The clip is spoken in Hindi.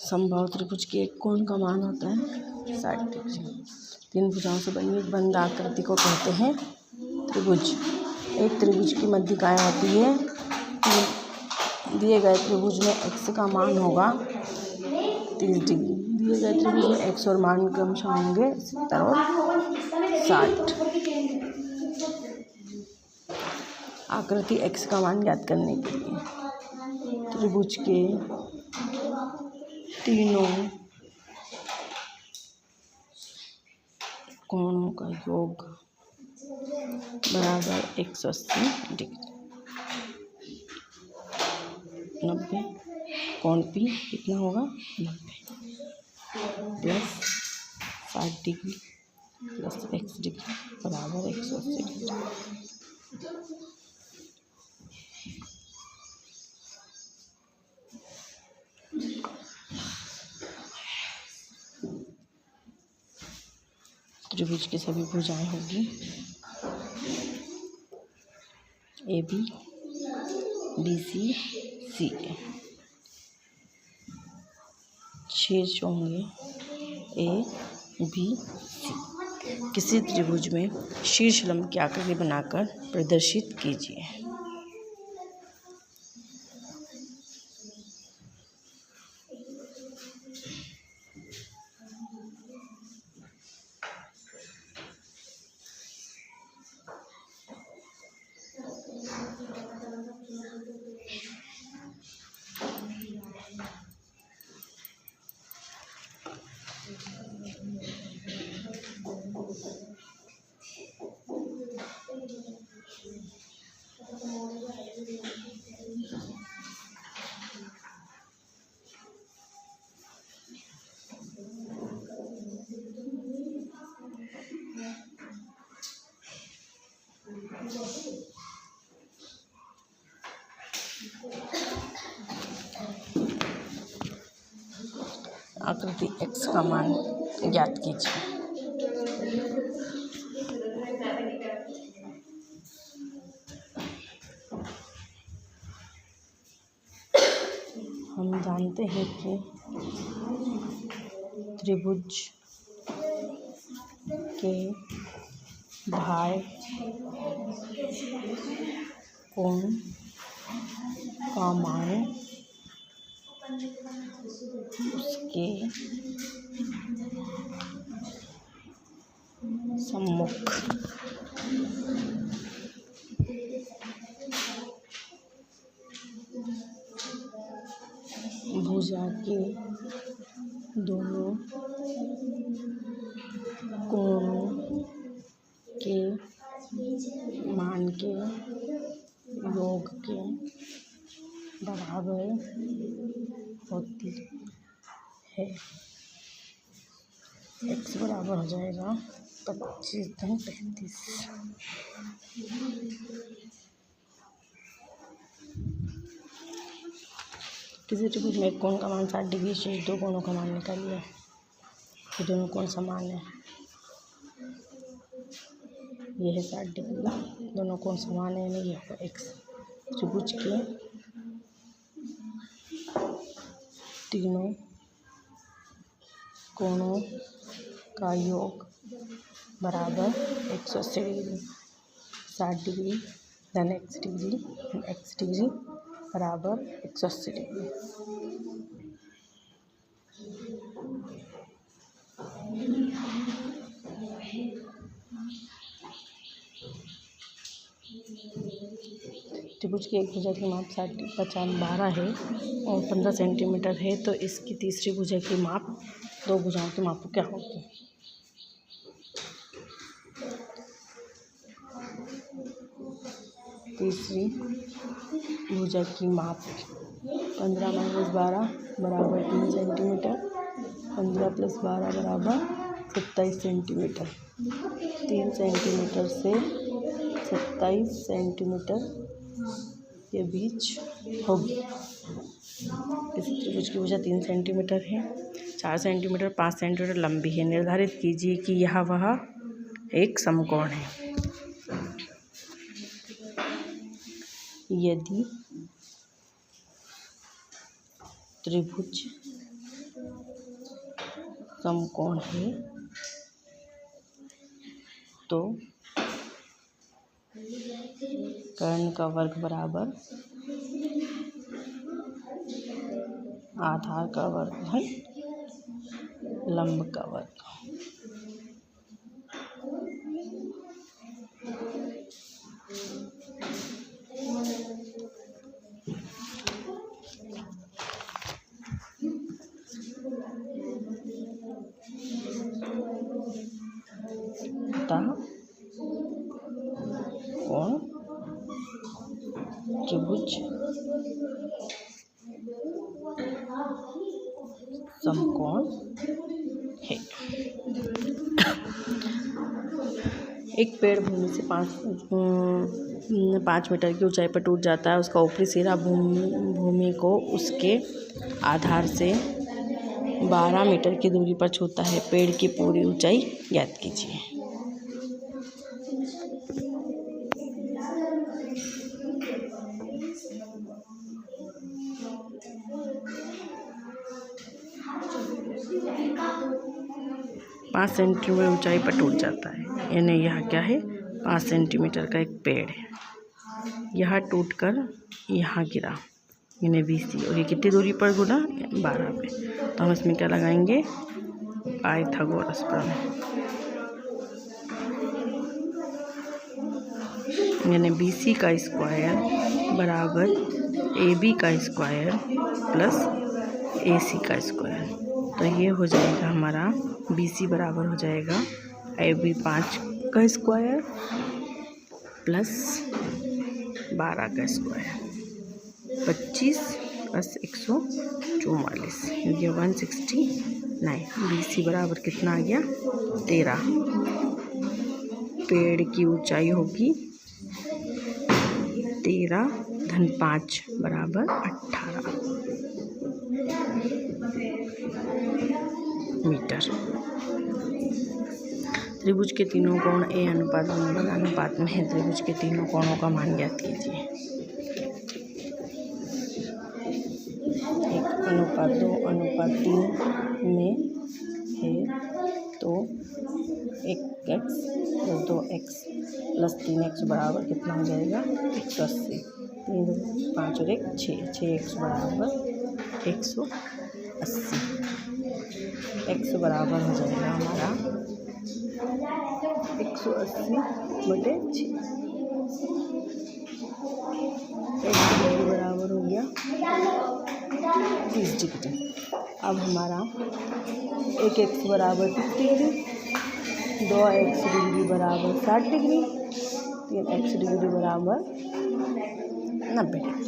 समबाहु त्रिभुज के एक कोण का मान होता है 60 डिग्री। तीन भुजाओं से बनी एक बंद आकृति को कहते हैं त्रिभुज। एक त्रिभुज की मध्यिकाएँ होती है। दिए गए त्रिभुज में x का मान होगा 30 डिग्री। दिए गए त्रिभुज में x और मान क्रमशः होंगे 70 और 60। आकृति x का मान ज्ञात करने के लिए त्रिभुज के तीनों कोणों का योग बराबर 180 डिग्री। 90 कोण P कितना होगा 90 plus 60 degree plus x degree बराबर 180 डिग्री। त्रिभुज की सभी भुजाएं होगी AB BC CA। शीर्ष होंगे ABC। किसी त्रिभुज में शीर्ष लंब की आकृति बनाकर प्रदर्शित कीजिए। आकृति x का मान ज्ञात कीजिए। हम जानते हैं कि त्रिभुज के ढाई कोण का मान उसके सम्मुख भुजा के दोनों कोणों के मान के योग के बराबर होती है। x बराबर हो जाएगा 25-35। किसी त्रिभुज में एक कोण का मान 60 डिग्री। शेष दो कोणों का मान निकालिए। ये दोनों कोण समान है। यह है 60 डिग्री। दोनों कोण समान है। नहीं, ये होगा x। त्रिभुज के तीनों कोणों का योग बराबर 180 डिग्री। 60 डिग्री धन x डिग्री बराबर 180 डिग्री। त्रिभुज की एक भुजा की माप 12 है और 15 सेंटीमीटर है, तो इसकी तीसरी भुजा की माप दो भुजाओं की माप क्या होगी? तीसरी भुजा की माप 15 - 12 बराबर 3 सेंटीमीटर। 15 + 12 बराबर 27 सेंटीमीटर। 3 सेंटीमीटर से 27 सेंटीमीटर के बीच होगी। किसी त्रिभुज की भुजा 3 सेंटीमीटर है, 4 सेंटीमीटर, 5 सेंटीमीटर लंबी है। निर्धारित कीजिए कि यह वह एक समकोण है। यदि त्रिभुज समकोण है तो कर्ण का वर्ग बराबर आधार का वर्ग धन लंब का वर्ग। कोण त्रिभुज समकोण है। एक पेड़ भूमि से 5 मीटर की ऊंचाई पर टूट जाता है। उसका ऊपरी सिरा भूमि को उसके आधार से 12 मीटर की दूरी पर छूता है। पेड़ की पूरी ऊंचाई ज्ञात कीजिए। पाँच सेंटीमीटर ऊंचाई पर टूट जाता है, यानी यह क्या है, 5 सेंटीमीटर का एक पेड़ है। यह टूटकर यहाँ गिरा, यानी BC, और ये कितनी दूरी पर गिरा, 12 पे। तो हम इसमें क्या लगाएंगे, पाइथागोरस प्रमेय, यानी BC का स्क्वायर बराबर AB का स्क्वायर प्लस AC का स्क्वायर। तो ये हो जाएगा हमारा BC बराबर हो जाएगा AB 5 का स्क्वायर प्लस 12 का स्क्वायर, 25 प्लस 144, ये 169। BC बराबर कितना आ गया, 13। पेड़ की ऊंचाई होगी 13 धन 5 बराबर 18 मीटर। त्रिभुज के तीनों कोण A अनुपात B अनुपात में है। त्रिभुज के तीनों कोणों का मान ज्ञात कीजिए। 1:2:3 में है तो 1x + 2x + 3x बराबर कितना हो जाएगा, 180। 3, 5 और 1 6, 6x बराबर 180। x बराबर हो जाएगा हमारा 180/6। x डिग्री बराबर हो गया 30 डिग्री। अब हमारा 1x बराबर 30 डिग्री, 2x डिग्री बराबर 60 डिग्री, 3x डिग्री बराबर 90 डिग्री।